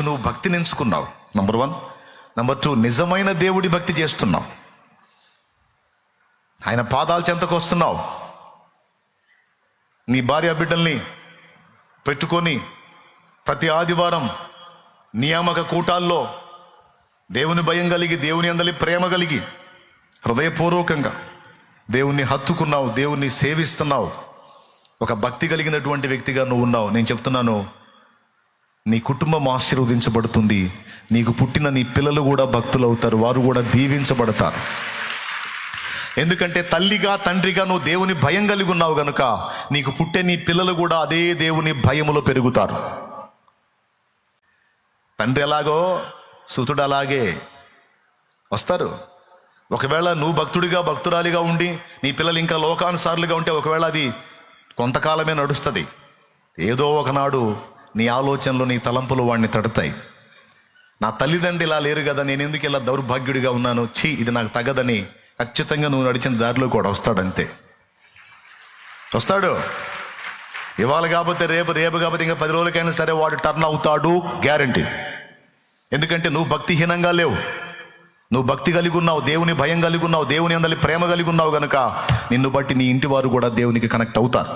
నువ్వు భక్తిని ఎంచుకున్నావు, number 1. Number 2, నిజమైన దేవుడి భక్తి చేస్తున్నావు. ఆయన పాదాల చెంతకు వస్తున్నావు. నీ భార్య బిడ్డల్ని పెట్టుకొని ప్రతి ఆదివారం నియామక కూటాల్లో దేవుని భయం కలిగి, దేవుని అందలి ప్రేమ కలిగి, హృదయపూర్వకంగా దేవుణ్ణి హత్తుకున్నావు, దేవుణ్ణి సేవిస్తున్నావు. ఒక భక్తి కలిగినటువంటి వ్యక్తిగా నువ్వు ఉన్నావు. నేను చెప్తున్నాను, నీ కుటుంబం ఆశీర్వదించబడుతుంది. నీకు పుట్టిన నీ పిల్లలు కూడా భక్తులు అవుతారు, వారు కూడా దీవించబడతారు. ఎందుకంటే తల్లిగా తండ్రిగా నువ్వు దేవుని భయం కలిగి ఉన్నావు గనుక నీకు పుట్టే నీ పిల్లలు కూడా అదే దేవుని భయములో పెరుగుతారు. తండ్రి ఎలాగో సుతుడు అలాగే వస్తారు. ఒకవేళ నువ్వు భక్తుడిగా భక్తురాలిగా ఉండి నీ పిల్లలు ఇంకా లోకానుసారులుగా ఉంటే ఒకవేళ అది కొంతకాలమే నడుస్తుంది. ఏదో ఒకనాడు నీ ఆలోచనలు, నీ తలంపులు వాడిని తడతాయి. నా తల్లిదండ్రులు ఇలా లేరు కదా, నేను ఎందుకు ఇలా దౌర్భాగ్యుడిగా ఉన్నాను, ఇది నాకు తగదని ఖచ్చితంగా నువ్వు నడిచిన దారిలో కూడా వస్తాడంతే. వస్తాడు. ఇవాళ కాకపోతే రేపు, రేపు కాకపోతే ఇంకా 10 రోజులకైనా సరే వాడు టర్న్ అవుతాడు, గ్యారంటీ. ఎందుకంటే నువ్వు భక్తిహీనంగా లేవు, నువ్వు భక్తి కలిగి ఉన్నావు, దేవుని భయం కలిగి ఉన్నావు, దేవుని అందలి ప్రేమ కలిగి ఉన్నావు గనుక నిన్ను బట్టి నీ ఇంటి వారు కూడా దేవునికి కనెక్ట్ అవుతారు.